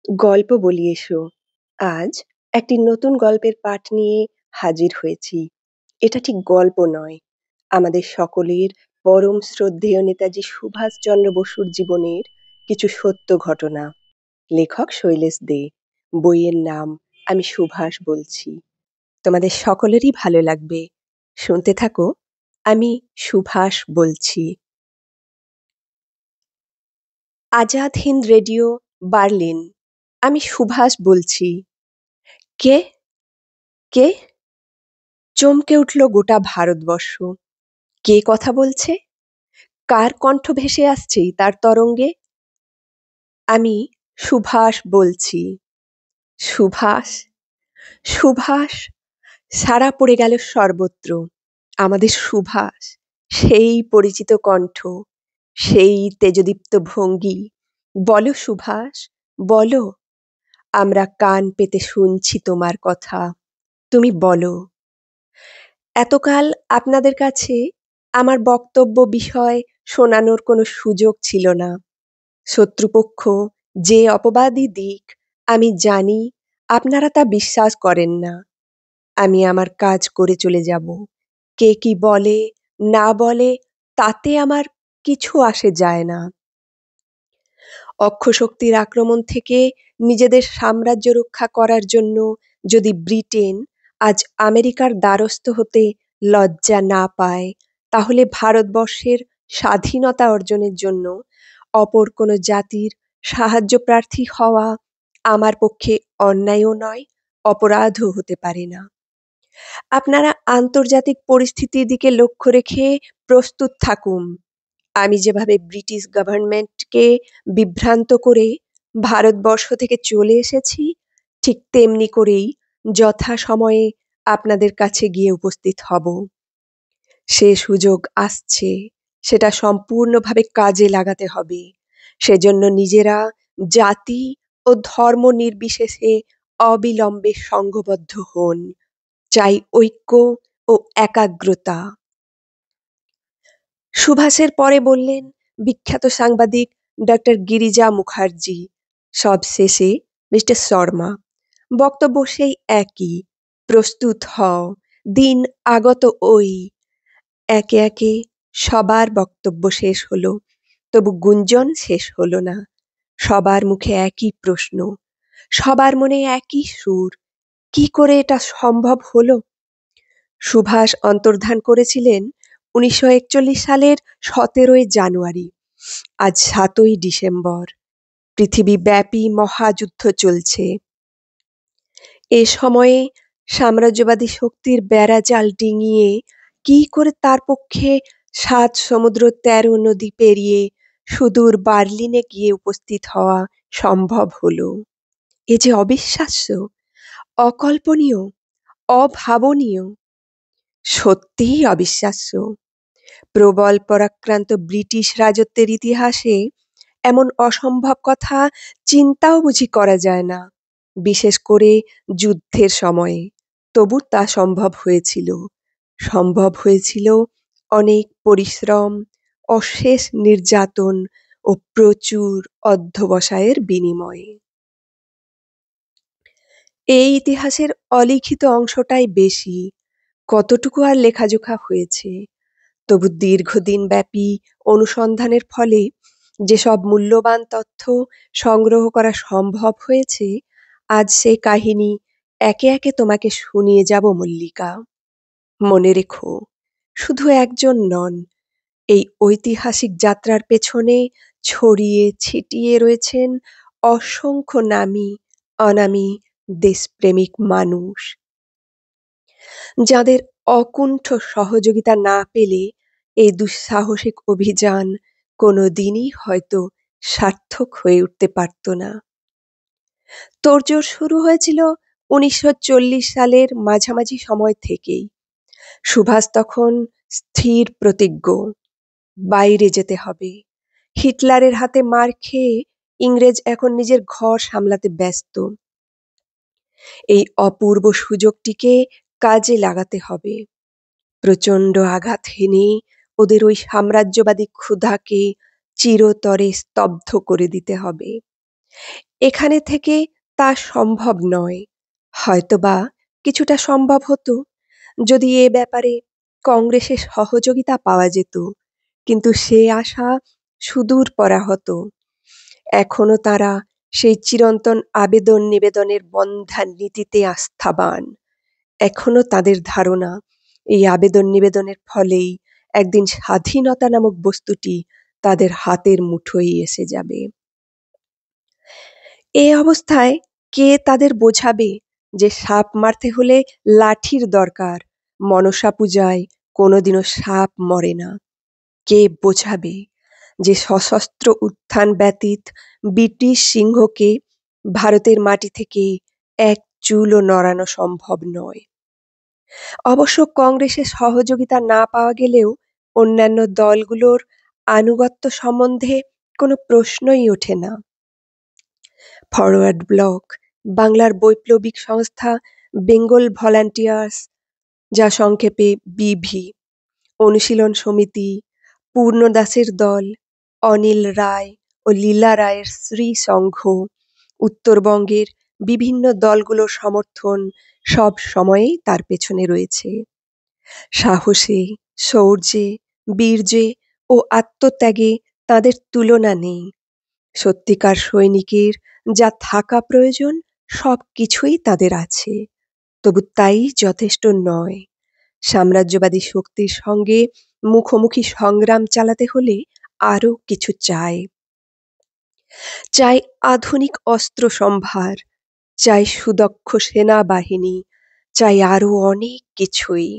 গল্প বলি এসো। আজ একটি নতুন গল্পের পাঠ নিয়ে হাজির হয়েছি। এটা ঠিক গল্প নয়, আমাদের সকলের পরম শ্রদ্ধেয় নেতাজি সুভাষচন্দ্র বসুর জীবনের কিছু সত্য ঘটনা। লেখক শৈলেশ দে। বইয়ের নাম আমি সুভাষ বলছি। তোমাদের সকলেরই ভালো লাগবে। শুনতে থাকো। আমি সুভাষ বলছি। Azad Hind radio, Berlin. আমি সুভাষ বলছি। কে? কে? চমকে উঠল গোটা ভারতবর্ষ। কে কথা বলছে? কার কণ্ঠ ভেসে আসছে তার তরঙ্গে? আমি সুভাষ বলছি। সুভাষ, সুভাষ। সাড়া পড়ে গেল সর্বত্র। আমাদের সুভাষ, সেই পরিচিত কণ্ঠ, সেই তেজদীপ্ত ভঙ্গি। বলো সুভাষ, বলো। আমরা কান পেতে শুনছি তোমার কথা। তুমি বলো। এতকাল আপনাদের কাছে আমার বক্তব্য বিষয় শোনানোর কোনো সুযোগ ছিল না। শত্রুপক্ষ যে অপবাদই দিক, আমি জানি আপনারা তা বিশ্বাস করেন না। আমি আমার কাজ করে চলে যাব। কে কি বলে না বলে তাতে আমার কিছু আসে যায় না। অক্ষশক্তির আক্রমণ থেকে নিজেদের সাম্রাজ্য রক্ষা করার জন্য যদি ব্রিটেন আজ আমেরিকার দ্বারস্থ হতে লজ্জা না পায়, তাহলে ভারতবর্ষের স্বাধীনতা অর্জনের জন্য অপর কোনো জাতির সাহায্য প্রার্থী হওয়া আমার পক্ষে অন্যায়ও নয়, অপরাধও হতে পারে না। আপনারা আন্তর্জাতিক পরিস্থিতির দিকে লক্ষ্য রেখে প্রস্তুত থাকুন। আমি যেভাবে ব্রিটিশ গভর্নমেন্টকে বিভ্রান্ত করে ভারতবর্ষ থেকে চলে এসেছি, ঠিক তেমনি করেই যথাসময়ে আপনাদের কাছে গিয়ে উপস্থিত হব। সে সুযোগ আসছে, সেটা সম্পূর্ণভাবে কাজে লাগাতে হবে। সেজন্য নিজেরা জাতি ও ধর্ম নির্বিশেষে অবিলম্বে সংঘবদ্ধ হন। চাই ঐক্য ও একাগ্রতা। সুভাষের পরে বললেন বিখ্যাত সাংবাদিক ডক্টর গিরিজা মুখার্জি। সব শেষে মিস্টার শর্মা। বক্তব্য সেই একই। প্রস্তুত হও, দিন আগত ওই। একে একে সবার বক্তব্য শেষ হলো, তবু গুঞ্জন শেষ হলো না। সবার মুখে একই প্রশ্ন, সবার মনে একই সুর। কি করে এটা সম্ভব হলো? সুভাষ অন্তর্ধান করেছিলেন 1941 সালের 17ই জানুয়ারি। আজ 7ই ডিসেম্বর। পৃথিবীব্যাপী মহাযুদ্ধ চলছে। এ সময়ে সাম্রাজ্যবাদী শক্তির বেড়াজাল ডিঙিয়ে কি করে তার পক্ষে 7 সমুদ্র 13 নদী পেরিয়ে সুদূর বার্লিনে গিয়ে উপস্থিত হওয়া সম্ভব হলো? এ যে অবিশ্বাস্য, অকল্পনীয়, অভাবনীয়। সত্যিই অবিশ্বাস্য। প্রবল পরাক্রান্ত ব্রিটিশ রাজত্বের ইতিহাসে এমন অসম্ভব কথা চিন্তাও বুঝি করা যায় না, বিশেষ করে যুদ্ধের সময়ে। তবু তা সম্ভব হয়েছিল। সম্ভব হয়েছিল অনেক পরিশ্রম, অশেষ নির্যাতন ও প্রচুর অধ্যবসায়ের বিনিময়ে। এই ইতিহাসের অলিখিত অংশটাই বেশি, কতটুকু আর লেখাজোখা হয়েছে। তবু দীর্ঘদিন ব্যাপী অনুসন্ধানের ফলে যেসব মূল্যবান তথ্য সংগ্রহ করা সম্ভব হয়েছে, আজ সেই কাহিনী একে একে তোমাকে শুনিয়ে যাব মল্লিকা। মনে রেখো, শুধু একজন নন, এই ঐতিহাসিক যাত্রার পেছনে ছড়িয়ে ছিটিয়ে রয়েছেন অসংখ্য নামী অনামী দেশপ্রেমিক মানুষ, যাদের অকুণ্ঠ সহযোগিতা না পেলে এই দুঃসাহসিক অভিযান কোনোদিনই হয়তো সার্থক হয়ে উঠতে পারত না। তোড়জোড় শুরু হয়েছিল 1940 সালের মাঝামাঝি সময় থেকেই। সুভাষ তখন স্থির প্রতিজ্ঞ, বাইরে যেতে হবে। হিটলারের হাতে মার খেয়ে ইংরেজ এখন নিজের ঘর সামলাতে ব্যস্ত। এই অপূর্ব সুযোগটিকে কাজে লাগাতে হবে। প্রচণ্ড আঘাত হেনে ওদের ওই সাম্রাজ্যবাদী ক্ষুধাকে চিরতরে স্তব্ধ করে দিতে হবে। এখানে থেকে তা সম্ভব নয়। হয়তোবা কিছুটা সম্ভব হতো যদি এ ব্যাপারে কংগ্রেসের সহযোগিতা পাওয়া যেত, কিন্তু সে আশা সুদূর পরাহত। এখনো তারা সেই চিরন্তন আবেদন নিবেদনের বন্ধ্যা নীতিতে আস্থাবান। এখনো তাদের ধারণা এই আবেদন নিবেদনের ফলেই একদিন স্বাধীনতা নামক বস্তুটি তাদের হাতের মুঠোয় এসে যাবে। এ অবস্থায় কে তাদের বোঝাবে যে সাপ মারতে হলে লাঠির দরকার, মনসা পূজায় কোনোদিনও সাপ মরে না? কে বোঝাবে যে সশস্ত্র উত্থান ব্যতীত ব্রিটিশ সিংহকে ভারতের মাটি থেকে এক চুলও নড়ানো সম্ভব নয়? অবশ্য কংগ্রেসের সহযোগিতা না পাওয়া গেলেও অন্যান্য দলগুলোর আনুগত্য সম্বন্ধে কোনো প্রশ্নই ওঠে না। ফরওয়ার্ড ব্লক, বাংলার বৈপ্লবিক সংস্থা বেঙ্গল ভলান্টিয়ার্স, যা সংক্ষেপে বিভি, অনুশীলন সমিতি, পূর্ণদাসের দল, অনিল রায় ও লীলা রায়ের শ্রী সংঘ, উত্তরবঙ্গের বিভিন্ন দলগুলোর সমর্থন সব সময়েই তার পেছনে রয়েছে। সাহসে, শৌর্যে, বীর্যে ও আত্মত্যাগে তাদের তুলনা নেই। সত্যিকার সৈনিকের যা থাকা প্রয়োজন সব কিছুই তাদের আছে, তবু তাই যথেষ্ট নয়। সাম্রাজ্যবাদী শক্তির সঙ্গে মুখোমুখি সংগ্রাম চালাতে হলে আরও কিছু চাই। চাই আধুনিক অস্ত্র সম্ভার, চাই সুদক্ষ সেনাবাহিনী, চাই আরও অনেক কিছুই।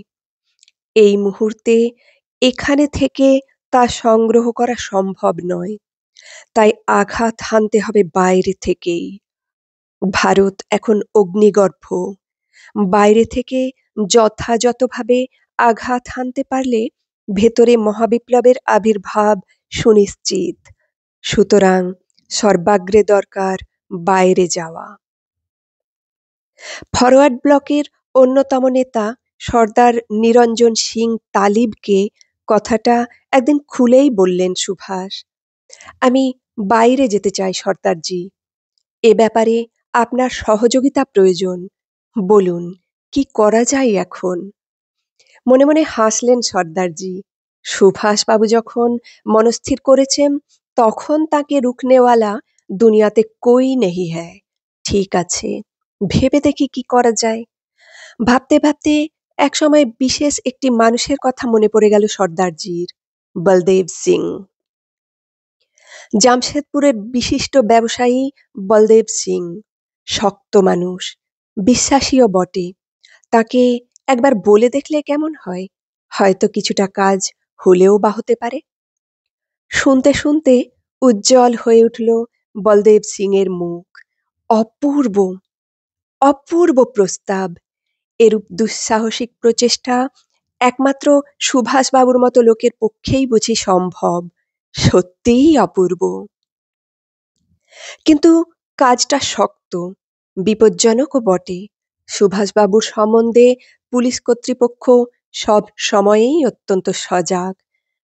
এই মুহূর্তে এখানে থেকে তা সংগ্রহ করা সম্ভব নয়, তাই আঘাত হানতে হবে বাইরে থেকেই। ভারত এখন অগ্নিগর্ভ। বাইরে থেকে যথাযথভাবে আঘাত হানতে পারলে ভেতরে মহাবিপ্লবের আবির্ভাব সুনিশ্চিত। সুতরাং সর্বাগ্রে দরকার বাইরে যাওয়া। ফরওয়ার্ড ব্লকের অন্যতম নেতা সর্দার নিরঞ্জন সিং তালিবকে কথাটা একদিন খুলেই বললেন সুভাষ। আমি বাইরে যেতে চাই সর্দারজি, এ ব্যাপারে আপনার সহযোগিতা প্রয়োজন। বলুন কি করা যায় এখন? মনে মনে হাসলেন সর্দারজি। সুভাষবাবু যখন মনস্থির করেছেন তখন তাকে রুকনেওয়ালা দুনিয়াতে কই নেহি হ্যায়। ঠিক আছে, ভেবে দেখি কি করা যায়। ভাবতে ভাবতে একসময় বিশেষ একটি মানুষের কথা মনে পড়ে গেল সর্দারজির, বলদেব সিং। জামশেদপুরের বিশিষ্ট ব্যবসায়ী বলদেব সিং শক্ত মানুষ, বিশ্বাসীও বটে। তাকে একবার বলে দেখলে কেমন হয়? হয়তো কিছুটা কাজ হলেও বা হতে পারে। শুনতে শুনতে উজ্জ্বল হয়ে উঠল বলদেব সিং এর মুখ। অপূর্ব, অপূর্ব প্রস্তাব। এরূপ দুঃসাহসিক প্রচেষ্টা একমাত্র সুভাষবাবুর মতো লোকের পক্ষেই বুঝি সম্ভব। সত্যিই অপূর্ব। কিন্তু কাজটা শক্ত, বিপজ্জনকও বটে। সুভাষবাবুর সম্বন্ধে পুলিশ কর্তৃপক্ষ সব সময়েই অত্যন্ত সজাগ।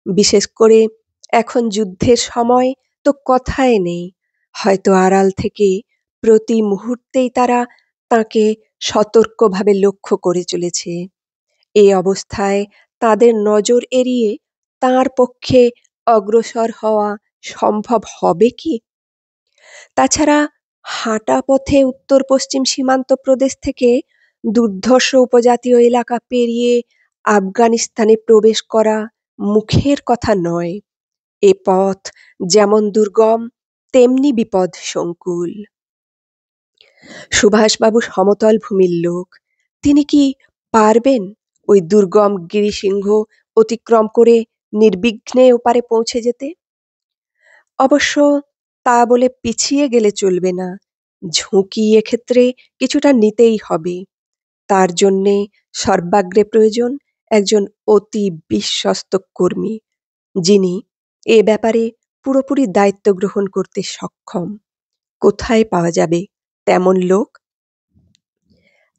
বিশেষ করে এখন যুদ্ধের সময় তো কথাই নেই। হয়তো আড়াল থেকে প্রতি মুহূর্তেই তারা তাকে সতর্কভাবে লক্ষ্য করে চলেছে। এই অবস্থায় তাদের নজর এড়িয়ে তাঁর পক্ষে অগ্রসর হওয়া সম্ভব হবে কি? তাছাড়া হাঁটা পথে উত্তর পশ্চিম সীমান্ত প্রদেশ থেকে দুর্ধর্ষ উপজাতীয় এলাকা পেরিয়ে আফগানিস্তানে প্রবেশ করা মুখের কথা নয়। এ পথ যেমন দুর্গম তেমনি বিপদ সংকুল। সুভাষবাবু সমতল ভূমির লোক। তিনি কি পারবেন ওই দুর্গম গিরিসিংহ অতিক্রম করে নির্বিঘ্নে ওপারে পৌঁছে যেতে? অবশ্য তা বলে পিছিয়ে গেলে চলবে না। ঝুঁকি এক্ষেত্রে কিছুটা নিতেই হবে। তার জন্যে সর্বাগ্রে প্রয়োজন একজন অতি বিশ্বস্ত কর্মী, যিনি এ ব্যাপারে পুরোপুরি দায়িত্ব গ্রহণ করতে সক্ষম। কোথায় পাওয়া যাবে তেমন লোক?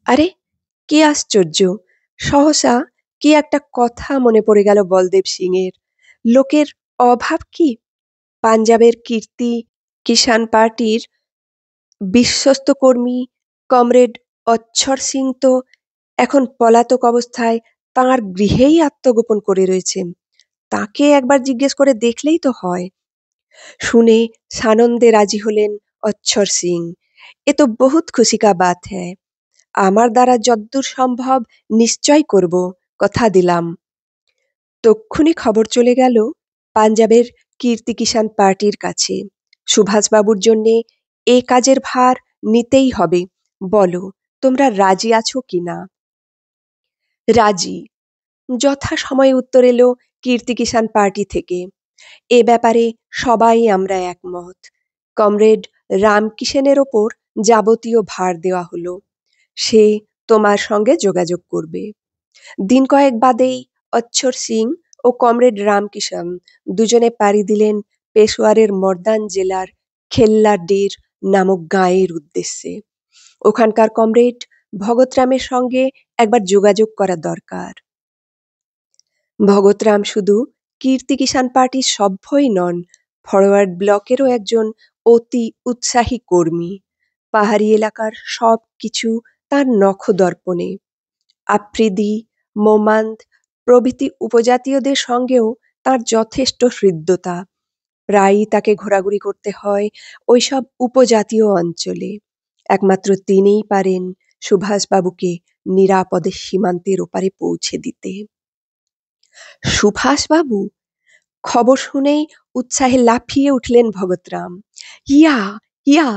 আরে কি আশ্চর্য! সহসা কি একটা কথা মনে পড়ে গেল বলদেব সিং এর। লোকের অভাব কি? পাঞ্জাবের কীর্তি কিষাণ পার্টির বিশ্বস্ত কর্মী কমরেড অচ্ছর সিং তো এখন পলাতক অবস্থায় তাঁর গৃহেই আত্মগোপন করে রয়েছেন। তাকে একবার জিজ্ঞেস করে দেখলেই তো হয়। শুনে সানন্দে রাজি হলেন অচ্ছর সিং। এ তো বহুত খুশি কা বাত হ্যায়। আমার দ্বারা যদ্দূর সম্ভব নিশ্চয় করব, কথা দিলাম। তক্ষুনি খবর চলে গেল পাঞ্জাবের কীর্তি কিষাণ পার্টির কাছে। সুভাষবাবুর জন্যে এ কাজের ভার নিতেই হবে। বলো, তোমরা রাজি আছো কিনা? রাজি, যথাসময়ে উত্তর এলো কীর্তি কিষাণ পার্টি থেকে। এ ব্যাপারে সবাই আমরা একমত। কমরেড রামকিষেনের ওপর যাবতীয় ভার দেওয়া হলো। সে তোমার সঙ্গে যোগাযোগ করবে। দিন কয়েক বাদেই অচ্ছর সিং ও কমরেড রামকিষাণ দুজনে পাড়ি দিলেন পেশোয়ারের মর্দান জেলার খেল্লাডের নামক গাঁয়ের উদ্দেশ্যে। ওখানকার কমরেড ভগতরামের সঙ্গে একবার যোগাযোগ করা দরকার। ভগতরাম শুধু কীর্তি কিষাণ পার্টির সভ্যই নন, ফরওয়ার্ড ব্লকেরও একজন অতি উৎসাহী কর্মী। পাহাড়ি এলাকার সব কিছু তার নখদর্পণে। আফ্রিদি, মোমান্দ প্রভৃতি উপজাতীয়দের সঙ্গেও তার যথেষ্ট হৃদ্যতা। প্রায়ই তাকে ঘোরাঘুরি করতে হয় ওইসব উপজাতীয় অঞ্চলে। একমাত্র তিনিই পারেন সুভাষবাবুকে নিরাপদে সীমান্তের ওপারে পৌঁছে দিতে। সুভাষবাবু? খবর শুনেই উৎসাহে লাফিয়ে উঠলেন ভগতরাম। ইয়া, ইয়া,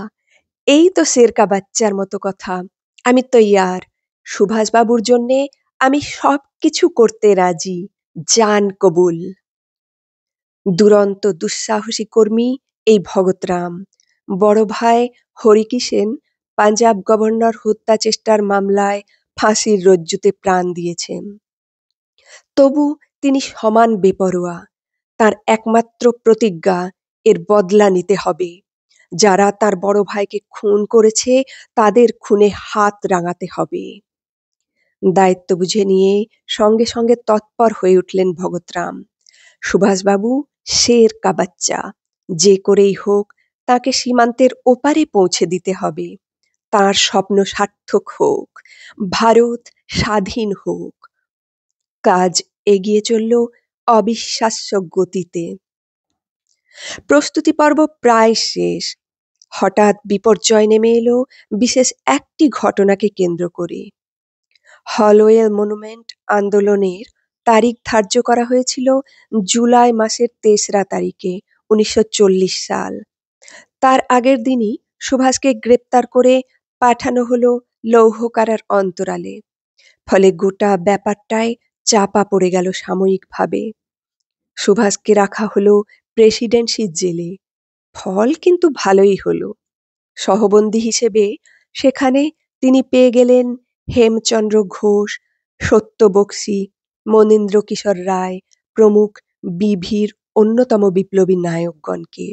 এই তো শেরকা বাচ্চার মতো কথা। আমি তৈয়ার। সুভাষবাবুর জন্যে আমি সব কিছু করতে রাজি। জান কবুল। দুরন্ত দুঃসাহসী কর্মী এই ভগতরাম। বড় ভাই হরিকিষেন পাঞ্জাব গভর্নর হত্যা চেষ্টার মামলায় ফাঁসির রজ্জুতে প্রাণ দিয়েছেন। তবু তিনি সমান বেপরোয়া। তার একমাত্র প্রতিজ্ঞা, এর বদলা নিতে হবে। যারা তার বড় ভাইকে খুন করেছে তাদের খুনে হাত রাঙাতে হবে। দায়িত্ব বুঝে নিয়ে সঙ্গে সঙ্গে তৎপর হয়ে উঠলেন ভগতরাম। সুভাষবাবু শের কা বাচ্চা, যে করেই হোক তাকে সীমান্তের ওপারে পৌঁছে দিতে হবে। তার স্বপ্ন সার্থক হোক, ভারত স্বাধীন হোক। কাজ এগিয়ে চলল অবিশ্বাস্য গতিতে। প্রস্তুতি পর্ব প্রায় শেষ। হঠাৎ বিপর্যয় নেমে এলো বিশেষ একটি ঘটনাকে কেন্দ্র করে। হলওয়েল মনুমেন্ট আন্দোলনের তারিখ ধার্য করা হয়েছিল জুলাই মাসের ৩রা তারিখে ১৯৪০ সাল। তার আগের দিনই সুভাষকে গ্রেপ্তার করে পাঠানো হলো লৌহকারার অন্তরালে। ফলে গোটা ব্যাপারটায় চাপা পড়ে গেল সাময়িকভাবে। সুভাষকে রাখা হলো প্রেসিডেন্সি জেলে। ফল কিন্তু ভালোই হলো। সহবন্দী হিসেবে সেখানে তিনি পেয়ে গেলেন হেমচন্দ্র ঘোষ, সত্য বক্সী, মনীন্দ্র কিশোর রায় প্রমুখ বিভির অন্যতম বিপ্লবী নায়কগণকে।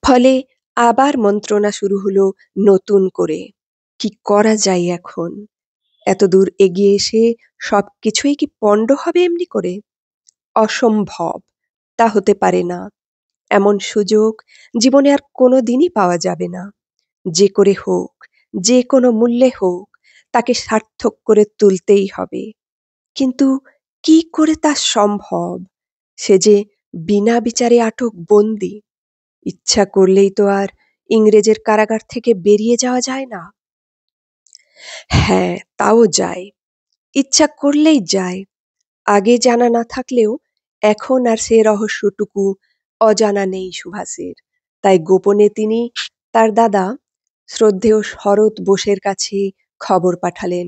ফলে আবার মন্ত্রণা শুরু হলো নতুন করে। কি করা যায় এখন? এতদূর এগিয়ে এসে সব কিছুই কি পণ্ড হবে এমনি করে? অসম্ভব, তা হতে পারে না। এমন সুযোগ জীবনে আর কোনো দিনই পাওয়া যাবে না। যে করে হোক, যে কোনো মূল্যে হোক, তাকে সার্থক করে তুলতেই হবে। কিন্তু কি করে তা সম্ভব? সে যে বিনা বিচারে আটক বন্দী। ইচ্ছা করলেই তো আর ইংরেজের কারাগার থেকে বেরিয়ে যাওয়া যায় না। হ্যাঁ, তাও যায়। ইচ্ছা করলেই যায়। আগে জানা না থাকলেও এখন আর সে রহস্যটুকু অজানা নেই সুভাষের। তাই গোপনে তিনি তার দাদা শ্রদ্ধেয় শরৎ বোসের কাছে খবর পাঠালেন।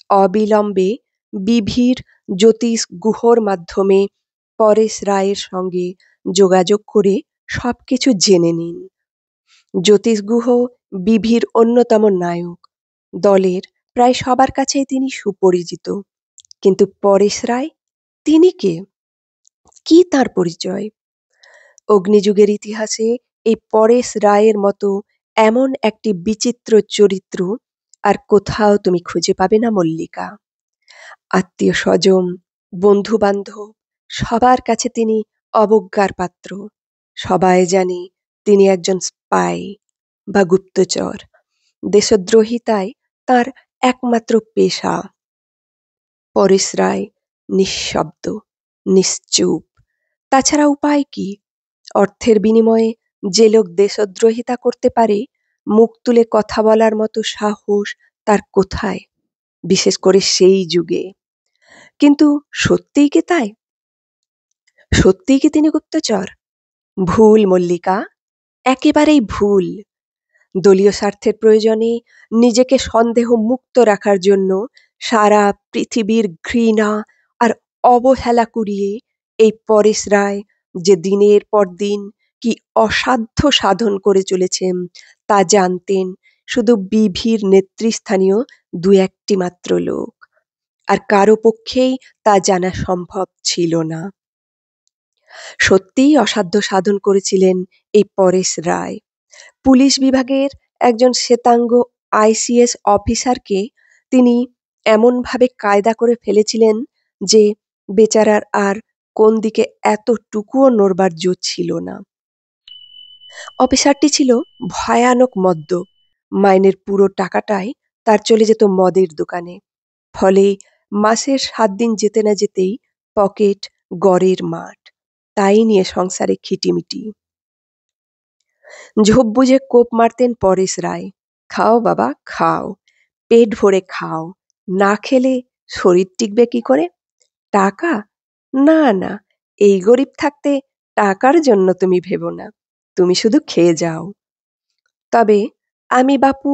অবিলম্বে বিভির জ্যোতিষ গুহর মাধ্যমে পরেশ রায়ের সঙ্গে যোগাযোগ করে সবকিছু জেনে নিন। জ্যোতিষ গুহ বিভির অন্যতম নায়ক। দলের প্রায় সবার কাছেই তিনি সুপরিচিত। কিন্তু পরেশ রায়, তিনি কে? কি তার পরিচয়? অগ্নিযুগের ইতিহাসে এই পরেশ রায়ের মতো এমন একটি বিচিত্র চরিত্র আর কোথাও তুমি খুঁজে পাবে না মল্লিকা। আত্মীয় স্বজন, বন্ধু বান্ধব সবার কাছে তিনি অবজ্ঞার পাত্র। সবাই জানে তিনি একজন স্পাই। বা গুপ্তচর। দেশদ্রোহিতায় তার একমাত্র পেশা। পরেশ রায় নিঃশব্দ, নিশ্চুপ। তাছাড়া উপায় কি? অর্থের বিনিময়ে যে লোক দেশদ্রোহিতা করতে পারে, মুখ তুলে কথা বলার মতো সাহস তার কোথায়, বিশেষ করে সেই যুগে? কিন্তু সত্যিই কি তাই? সত্যিই কি তিনি গুপ্তচর? ভুল মল্লিকা, একেবারেই ভুল। দলীয় স্বার্থের প্রয়োজনে নিজেকে সন্দেহ মুক্ত রাখার জন্য সারা পৃথিবীর ঘৃণা আর অবহেলা কুড়িয়ে এই পরেশ রায় যে দিনের পর দিন কি অসাধ্য সাধন করে চলেছেন তা জানতেন শুধু বিভির নেতৃস্থানীয় দু একটি মাত্র লোক, আর কারো পক্ষেই তা জানা সম্ভব ছিল না। সত্যিই অসাধ্য সাধন করেছিলেন এই পরেশ রায়। পুলিশ বিভাগের একজন শ্বেতাঙ্গ আইসিএস অফিসারকে তিনি এমনভাবে কায়দা করে ফেলেছিলেন যে বেচারার আর কোন দিকে এতটুকুও নড়বার জো ছিল না। অফিসারটি ছিল ভয়ানক মদ্য। মাইনের পুরো টাকাটাই তার চলে যেত মদের দোকানে। ফলে মাসের 7 দিন যেতে না যেতেই পকেট গড়ের মাঠ। তাই নিয়ে সংসারে খিটিমিটি। ঝোপ বুঝে কোপ মারতেন পরেশ রায়। খাও বাবা খাও, পেট ভরে খাও, না খেলে শরীর টিকবে কি করে? টাকা? না না, এই গরিব থাকতে টাকার জন্য তুমি ভেবো না, তুমি শুধু খেয়ে যাও। তবে আমি বাপু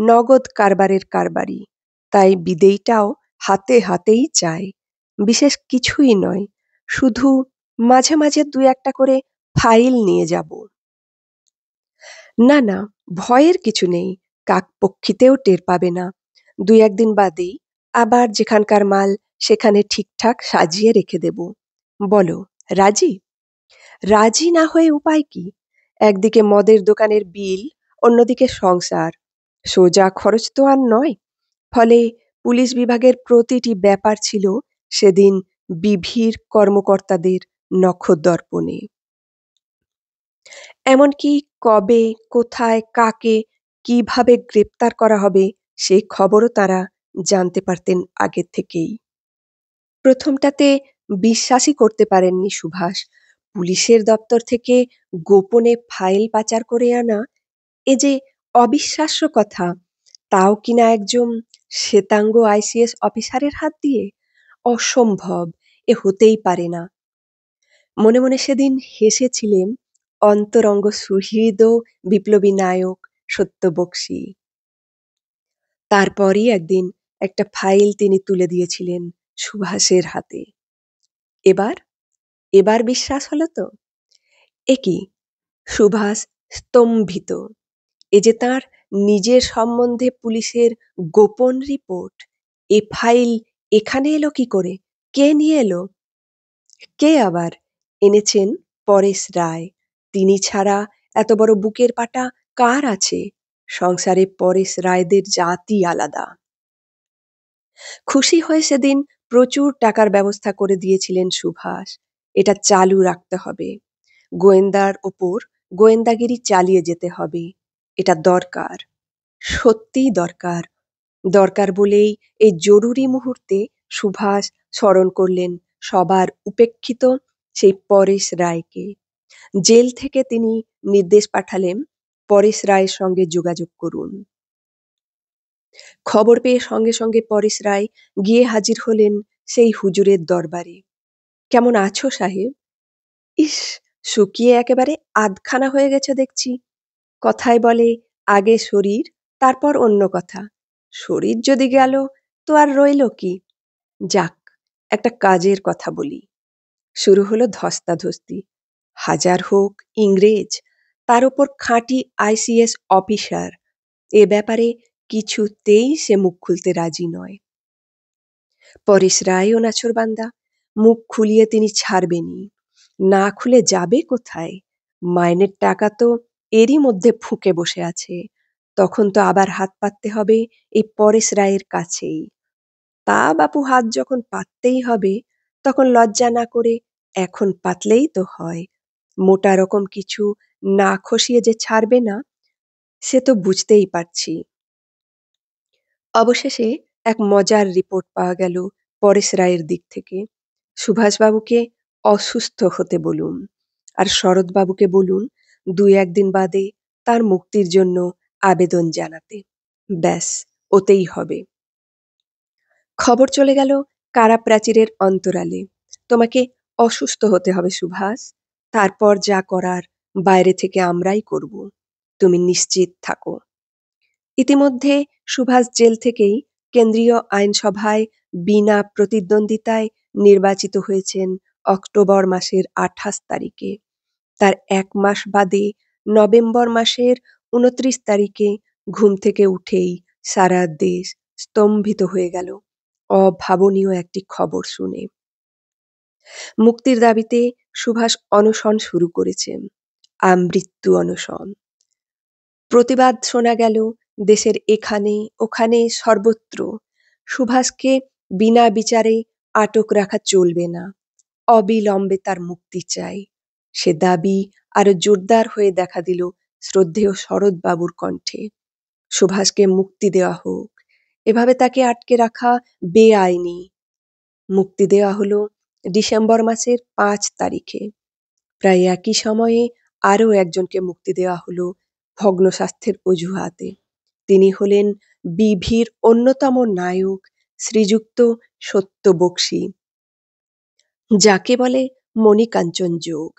নগদ কারবারের কারবারি, তাই বিদেয়টাও হাতে হাতেই চাই। বিশেষ কিছুই নয়, শুধু মাঝে মাঝে 2-1টা করে ফাইল নিয়ে যাব। না না, ভয়ের কিছু নেই, কাকপক্ষীতেও টের পাবে না। 2-1 দিন বাদেই আবার যেখানকার মাল সেখানে ঠিকঠাক সাজিয়ে রেখে দেব। বলো, রাজি? রাজি না হয়ে উপায় কি? একদিকে মদের দোকানের বিল, অন্যদিকে সংসার। সোজা খরচ তো আর নয়। ফলে পুলিশ বিভাগের প্রতিটি ব্যাপার ছিল সেদিন বিভির কর্মকর্তাদের নখদর্পণে। এমনকি কবে, কোথায়, কাকে, কিভাবে গ্রেপ্তার করা হবে সে খবরও তারা জানতে পারতেন আগের থেকেই। প্রথমটাতে বিশ্বাসই করতে পারেননি সুভাষ। পুলিশের দপ্তর থেকে গোপনে ফাইল পাচার করে আনা, এ যে অবিশ্বাস্য কথা, তাও কিনা একজন শ্বেতাঙ্গ আইসিএস অফিসারের হাত দিয়ে। অসম্ভব, এ হতেই পারে না। মনে মনে সেদিন হেসেছিলেন অন্তরঙ্গ সুহৃদ বিপ্লবী নায়ক সত্য বক্সী। তারপরই একদিন একটা ফাইল তিনি তুলে দিয়েছিলেন সুভাষের হাতে। এবার এবার বিশ্বাস হলো তো? এ কি? সুভাষ স্তম্ভিত। এ যে তাঁর নিজের সম্বন্ধে পুলিশের গোপন রিপোর্ট। এ ফাইল এখানে এলো কি করে? কে নিয়ে এলো? কে আবার? এনেছেন পরেশ রায়। তিনি ছাড়া এত বড় বুকের পাটা কার আছে? সংসারে পরেশ রায়দের জাতি আলাদা। খুশি হয়ে সেদিন প্রচুর টাকার ব্যবস্থা করে দিয়েছিলেন সুভাষ। এটা চালু রাখতে হবে। গোয়েন্দার ওপর গোয়েন্দাগিরি চালিয়ে যেতে হবে। এটা দরকার, সত্যিই দরকার। দরকার বলেই এই জরুরি মুহূর্তে সুভাষ স্মরণ করলেন সবার উপেক্ষিত সেই পরেশ রায়কে। জেল থেকে তিনি নির্দেশ পাঠালেন পরেশ রায়ের সঙ্গে যোগাযোগ করুন। খবর পেয়ে সঙ্গে সঙ্গে পরেশ রায় গিয়ে হাজির হলেন সেই হুজুরের দরবারে। কেমন আছো সাহেব? ইস, শুকিয়ে একেবারে আধখানা হয়ে গেছে দেখছি। কথায় বলে আগে শরীর, তারপর অন্য কথা। শরীর যদি গেল তো আর রইল কি? যাক, একটা কাজের কথা বলি। শুরু হলো ধস্তাধস্তি। হাজার হোক ইংরেজ, তার ওপর খাঁটি আইসিএস অফিসার। এ ব্যাপারে কিছুতেই সে মুখ খুলতে রাজি নয়। পরেশ রায়ও নাছোড়বান্দা। মুখ খুলিয়ে তিনি ছাড়বেনই। না খুলে যাবে কোথায়? মাইনের টাকা তো এরই মধ্যে ফুঁকে বসে আছে। তখন তো আবার হাত পাততে হবে এই পরেশ রায়ের কাছেই। তা বাপু হাত যখন পাততেই হবে, তখন লজ্জা না করে এখন পাতলেই তো হয়। মোটা রকম কিছু না খসিয়ে যে ছাড়বে না, সে তো বুঝতেই পারছি। অবশেষে এক মজার রিপোর্ট পাওয়া গেল পরেশ রায়ের দিক থেকে। সুভাষবাবুকে অসুস্থ হতে বলুন, আর শরৎবাবুকে বলুন ২-১ দিন বাদে তার মুক্তির জন্য আবেদন জানাতে। ব্যাস, ওতেই হবে। খবর চলে গেল কারাপ্রাচীরের অন্তরালে, তোমাকে অসুস্থ হতে হবে সুভাষ, তারপর যা করার বাইরে থেকে আমরাই করব, তুমি নিশ্চিত থাকো। ইতিমধ্যে সুভাষ জেল থেকেই কেন্দ্রীয় আইনসভায় বিনা প্রতিদ্বন্দ্বিতায় নির্বাচিত হয়েছেন অক্টোবর মাসের ২৮ তারিখে। তার ১ মাস বাদে নভেম্বর মাসের ২৯ তারিখে ঘুম থেকে উঠেই সারা দেশ স্তম্ভিত হয়ে গেল অভাবনীয় একটি খবর শুনে। মুক্তির দাবিতে সুভাষ অনশন শুরু করেছেন, আমৃত্যু অনশন। প্রতিবাদ শোনা গেল দেশের এখানে ওখানে সর্বত্র। সুভাষকে বিনা বিচারে আটক রাখা চলবে না, অবিলম্বে তার মুক্তি চাই। সে দাবি আরো জোরদার হয়ে দেখা দিল শ্রদ্ধেয় শরৎবাবুর কণ্ঠে। সুভাষকে মুক্তি দেওয়া হোক, এভাবে তাকে আটকে রাখা বেআইনি। মুক্তি দেওয়া হলো ডিসেম্বর মাসের ৫ তারিখে। প্রায় একই সময়ে আরও একজনকে মুক্তি দেওয়া হলো ভগ্ন স্বাস্থ্যের অজুহাতে। তিনি হলেন বিভির অন্যতম নায়ক শ্রীযুক্ত সত্য বক্সী, যাকে বলে মণিকাঞ্চন যোগ।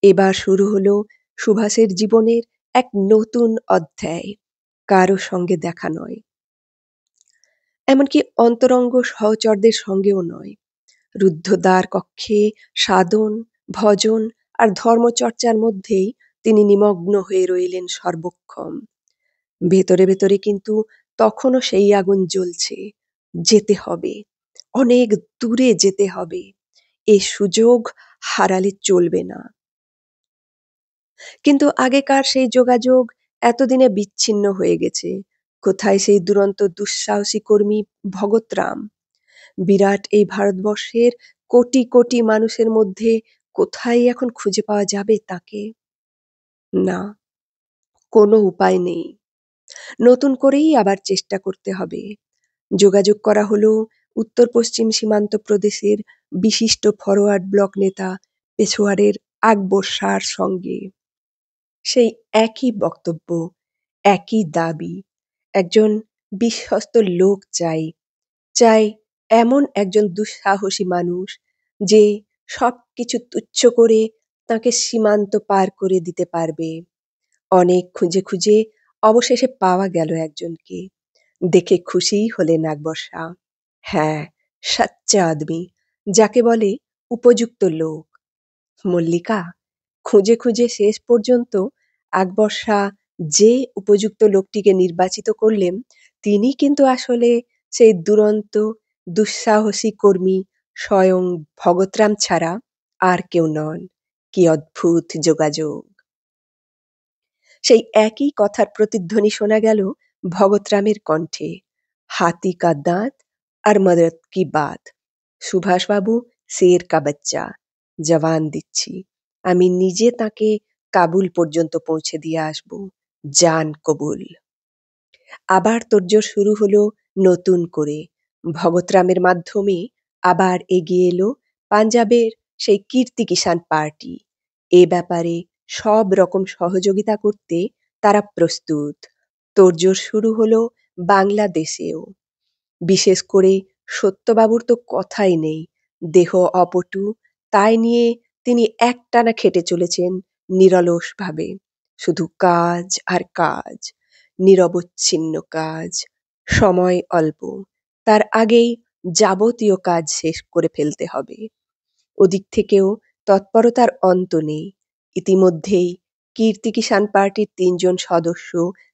এবার শুরু হলো সুভাষের জীবনের এক নতুন অধ্যায়, কারো সঙ্গে দেখা নয়, এমনকি অন্তরঙ্গ সহচরদের সঙ্গেও নয়। রুদ্ধদ্বার কক্ষে সাধন, ভজন আর ধর্মচর্চার মধ্যেই তিনি নিমগ্ন হয়ে রইলেন সর্বক্ষণ। ভেতরে ভেতরে কিন্তু তখনও সেই আগুন জ্বলছে। যেতে হবে, অনেক দূরে যেতে হবে, এ সুযোগ হারালে চলবে না। কিন্তু আগেকার সেই যোগাযোগ এতদিনে বিচ্ছিন্ন হয়ে গেছে। কোথায় সেই দুরন্ত দুঃসাহসী কর্মী ভগৎরাম? বিরাট এই ভারতবর্ষের কোটি কোটি মানুষের মধ্যে কোথায় এখন খুঁজে পাওয়া যাবে তাকে? না, কোনো উপায় নেই। নতুন করেই আবার চেষ্টা করতে হবে। যোগাযোগ করা হলো উত্তর পশ্চিম সীমান্ত প্রদেশের বিশিষ্ট ফরওয়ার্ড ব্লক নেতা পেশোয়ারের আকবর শাহর সঙ্গে। সেই একই বক্তব্য, একই দাবি। একজন বিশ্বস্ত লোক চাই, চাই এমন একজন দুঃসাহসী মানুষ যে সবকিছু তুচ্ছ করে তাকে সীমান্ত পার করে দিতে পারবে। অনেক খুঁজে খুঁজে অবশেষে পাওয়া গেল একজনকে। দেখে খুশিই হলেন আকবর শাহ। হ্যাঁ, সাচ্চা আদমি, যাকে বলে উপযুক্ত লোক। মল্লিকা, খুঁজে খুঁজে শেষ পর্যন্ত আকবর শাহ যে উপযুক্ত লোকটিকে নির্বাচিত করলেন, তিনি কিন্তু আসলে সেই দুরন্ত দুঃসাহসী কর্মী স্বয়ং ভগৎরাম ছাড়া আর কেউ নন। কি অদ্ভুত যোগাযোগ! সেই একই কথার প্রতিধ্বনি শোনা গেল ভগৎরামের কণ্ঠে। হাতি কা দাঁত আর মদদ কি বাত। সুভাষবাবু শের কা বাচ্চা, জবান দিচ্ছি, আমি নিজে তাকে কাবুল পর্যন্ত পৌঁছে দিয়ে আসব, জান কবুল। আবার তোড়জোড় শুরু হলো নতুন করে। ভগৎরামের মাধ্যমে আবার এগিয়ে এলো পাঞ্জাবের সেই কীর্তি কিষাণ পার্টি। এ ব্যাপারে সব রকম সহযোগিতা করতে তারা প্রস্তুত। তোড়জোড় শুরু হলো বাংলাদেশেও। বিশেষ করে সত্যবাবুর তো কথাই নেই। দেহ অপটু, তাই নিয়ে তিনি একটানা খেটে চলেছেন নিরলসভাবে। শুধু কাজ আর কাজ, নিরবচ্ছিন্ন কাজ। সময় অল্প, তার আগেই যাবতীয় কাজ শেষ করে ফেলতে হবে। ওদিক থেকেও তৎপরতার অন্ত নেই। ইতিমধ্যেই কীর্তি কিষাণ পার্টির ৩ জন সদস্য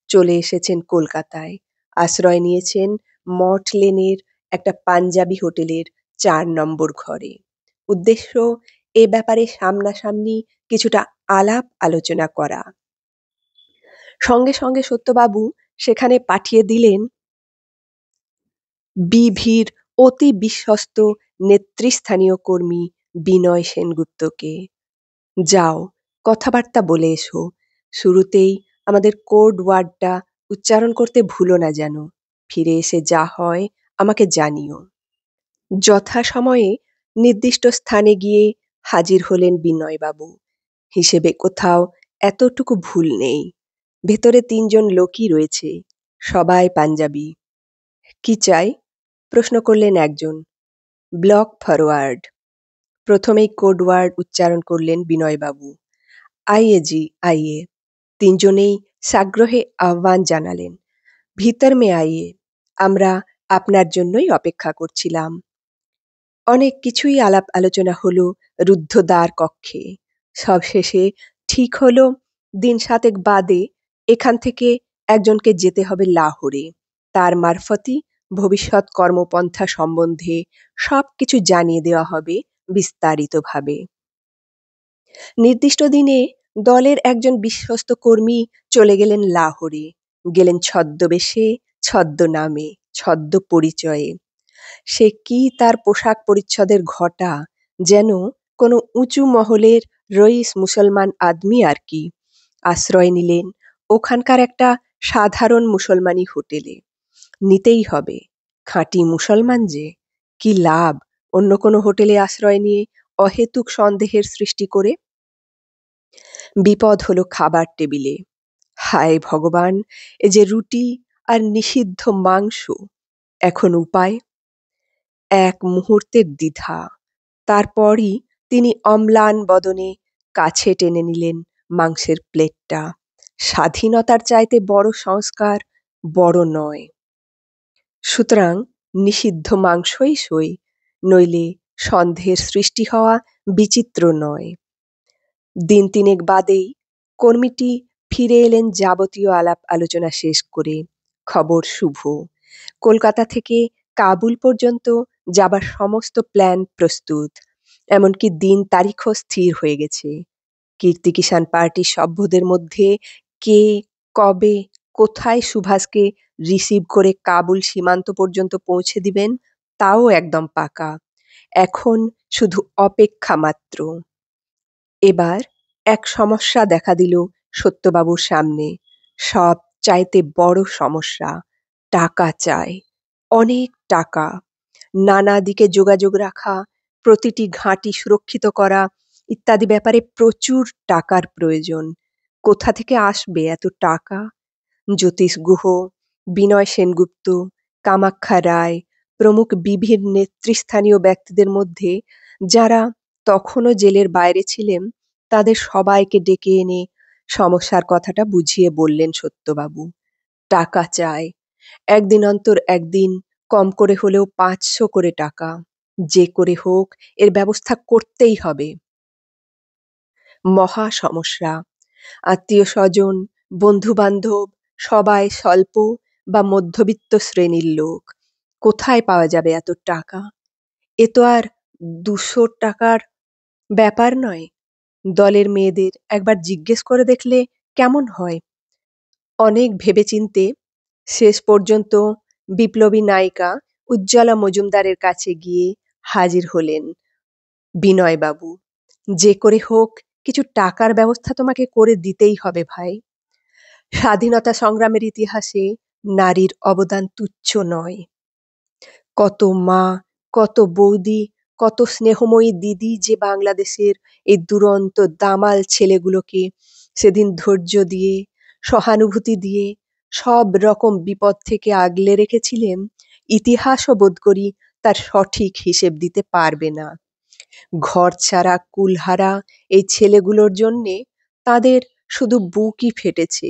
চলে এসেছেন কলকাতায়। আশ্রয় নিয়েছেন মঠ লেনের একটা পাঞ্জাবি হোটেলের ৪ নম্বর ঘরে। উদ্দেশ্য এ ব্যাপারে সামনাসামনি কিছুটা আলাপ আলোচনা করা। সঙ্গে সঙ্গে সত্যবাবু সেখানে পাঠিয়ে দিলেন বিভির অতি বিশ্বস্ত নেতৃস্থানীয় কর্মী বিনয় সেনগুপ্তকে। যাও, কথাবার্তা বলে এসো। শুরুতেই আমাদের কোড ওয়ার্ডটা উচ্চারণ করতে ভুলো না যেন। ফিরে এসে যা হয় আমাকে জানিও। যথাসময়ে নির্দিষ্ট স্থানে গিয়ে হাজির হলেন বিনয়বাবু। হিসেবে কোথাও এতটুকু ভুল নেই। ভেতরে ৩ জন লোকই রয়েছে, সবাই পাঞ্জাবি। কি চাই? প্রশ্ন করলেন একজন। Block forward. প্রথমেই কোড ওয়ার্ড উচ্চারণ করলেন বিনয়বাবু। আইয়ে জি, আইয়ে। ৩ জনেই সাগ্রহে আহ্বান জানালেন। ভিতর মে আইয়ে, আমরা আপনার জন্যই অপেক্ষা করছিলাম। অনেক কিছুই আলাপ আলোচনা হলো রুদ্ধদ্বার কক্ষে। সবশেষে ঠিক হলো দিন ৭ বাদে এখান থেকে একজনকে যেতে হবে লাহোরে। তার মারফতই ভবিষ্যৎ কর্মপন্থা সম্বন্ধে সবকিছু জানিয়ে দেওয়া হবে বিস্তারিতভাবে। নির্দিষ্ট দিনে দলের একজন বিশ্বস্ত কর্মী চলে গেলেন লাহোরে। গেলেন ছদ্মবেশে, ছদ্মনামে, ছদ্ম পরিচয়ে। সে কি তার পোশাক পরিচ্ছদের ঘটা, যেন কোনো উঁচু মহলের রইস মুসলমান আদমি আর কি। আশ্রয় নিলেন ওখানকার একটা সাধারণ মুসলমানি হোটেলে। নিতেই হবে, খাঁটি মুসলমান যে। কি লাভ অন্য কোনো হোটেলে আশ্রয় নিয়ে অহেতুক সন্দেহের সৃষ্টি করে? বিপদ হলো খাবার টেবিলে। হায় ভগবান, এ যে রুটি আর নিষিদ্ধ মাংস! এখন উপায়? এক মুহূর্তের দ্বিধা। তারপরই তিনি অম্লান বদনে কাছে টেনে নিলেন মাংসের প্লেটটা। স্বাধীনতার চাইতে বড় সংস্কার বড় নয়। সুতরাং নিষিদ্ধ মাংসই সই, নইলে সন্দেহের সৃষ্টি হওয়া বিচিত্র নয়। দিন ৩ বাদেই কর্মীটি ফিরে এলেন যাবতীয় আলাপ আলোচনা শেষ করে। খবর শুভ। কলকাতা থেকে কাবুল পর্যন্ত যাবার সমস্ত প্ল্যান প্রস্তুত। এমনকি দিন তারিখও স্থির হয়ে গেছে। কীর্তি কিষাণ পার্টির সভ্যদের মধ্যে কে, কবে, কোথায় সুভাষকে রিসিভ করে কাবুল সীমান্ত পর্যন্ত পৌঁছে দিবেন তাও একদম পাকা। এখন শুধু অপেক্ষা মাত্র। এবার এক সমস্যা দেখা দিল সত্যবাবুর সামনে। সব চাইতে বড় সমস্যা। টাকা চাই, অনেক টাকা। নানা দিকে যোগাযোগ রাখা, প্রতিটি ঘাঁটি সুরক্ষিত করা ইত্যাদি ব্যাপারে প্রচুর টাকার প্রয়োজন। কোথা থেকে আসবে এত টাকা? জ্যোতিষ গুহ, বিনয় সেনগুপ্ত, কামাখ্যা রায় প্রমুখ বিবির নেতৃস্থানীয় ব্যক্তিদের মধ্যে যারা তখনও জেলের বাইরে ছিলেন, তাদের সবাইকে ডেকে এনে সমস্যার কথাটা বুঝিয়ে বললেন সত্যবাবু। টাকা চাই, একদিন অন্তর একদিন, কম করে হলেও ৫০০ করে টাকা। যে করে হোক এর ব্যবস্থা করতেই হবে। মহা সমস্যা। আত্মীয় স্বজন, বন্ধু বান্ধব সবাই স্বল্প বা মধ্যবিত্ত শ্রেণীর লোক। কোথায় পাওয়া যাবে এত টাকা? এ তো আর ২০০ টাকার ব্যাপার নয়। দলের মেয়েদের একবার জিজ্ঞেস করে দেখলে কেমন হয়? অনেক ভেবেচিন্তে শেষ পর্যন্ত বিপ্লবী নায়িকা উজ্জ্বলা মজুমদারের কাছে গিয়ে হাজির হলেন বিনয়বাবু। যে করে হোক কিছু টাকার ব্যবস্থা তোমাকে করে দিতেই হবে ভাই। স্বাধীনতা সংগ্রামের ইতিহাসে নারীর অবদান তুচ্ছ নয়। কত মা, কত বৌদি, কত স্নেহময়ী দিদি যে বাংলাদেশের এই দুরন্ত দামাল ছেলেগুলোকে সেদিন ধৈর্য দিয়ে, সহানুভূতি দিয়ে সব রকম বিপদ থেকে আগলে রেখেছিলেন, ইতিহাসও বোধ করি তার সঠিক হিসেব দিতে পারবে না। ঘরছাড়া কুলহারা এই ছেলেগুলোর জন্যে তাদের শুধু বুকই ফেটেছে,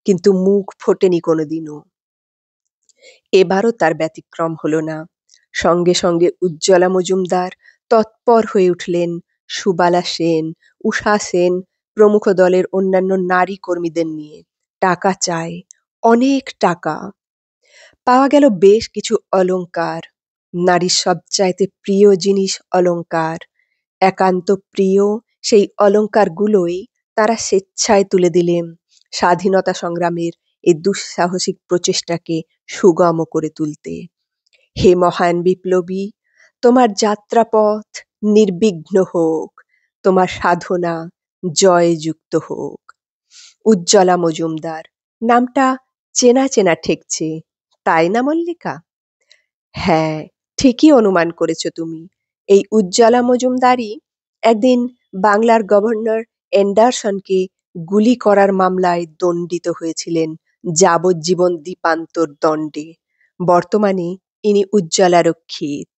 কিন্তু মুখ ফোটেনি কোনোদিনও। এবারও তার ব্যতিক্রম হলো না। সঙ্গে সঙ্গে উজ্জ্বলা মজুমদার তৎপর হয়ে উঠলেন সুবালা সেন, ঊষা সেন প্রমুখ দলের অন্যান্য নারী কর্মীদের নিয়ে। টাকা চায়, অনেক টাকা। পাওয়া গেল বেশ কিছু অলংকার। নারীর সবচাইতে প্রিয় জিনিস অলংকার। একান্ত প্রিয় সেই অলংকারগুলোই তারা স্বেচ্ছায় তুলে দিলেন স্বাধীনতা সংগ্রামের এই দুঃসাহসিক প্রচেষ্টাকে সুগম করে তুলতে। হে মহান বিপ্লবী, তোমার যাত্রাপথ নির্বিঘ্ন হোক, তোমার সাধনা জয়যুক্ত হোক। উজ্জ্বলা মজুমদার। নামটা চেনা চেনা ঠেকছে, তাই না মল্লিকা? হ্যাঁ, ঠিকই অনুমান করেছ তুমি। এই উজ্জ্বলা মজুমদারই একদিন বাংলার গভর্নর অ্যান্ডারসনকে গুলি করার মামলায় দণ্ডিত হয়েছিলেন যাবজ্জীবন দ্বীপান্তর দণ্ডে। বর্তমানে ইনি উজ্জ্বলা রক্ষিত।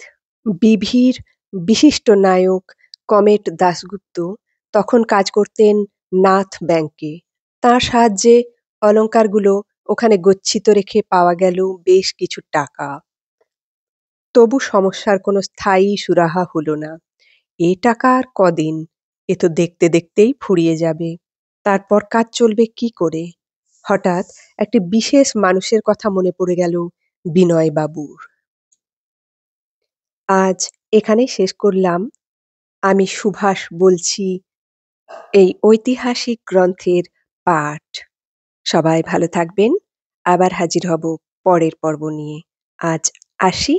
বিভির বিশিষ্ট নায়ক কমেট দাশগুপ্ত তখন কাজ করতেন নাথ ব্যাংকে। তাঁর সাহায্যে অলংকারগুলো ওখানে গচ্ছিত রেখে পাওয়া গেল বেশ কিছু টাকা। তবু সমস্যার কোনো স্থায়ী সুরাহা হলো না। এ টাকা আর কদিন? এ তো দেখতে দেখতেই ফুরিয়ে যাবে। তারপর কাজ চলবে কি করে? হঠাৎ একটি বিশেষ মানুষের কথা মনে পড়ে গেল বিনয়বাবুর। আজ এখানেই শেষ করলাম। আমি সুভাষ বলছি এই ঐতিহাসিক গ্রন্থের পাঠ। সবাই ভালো থাকবেন। আবার হাজির হব পরের পর্ব নিয়ে। আজ আসি।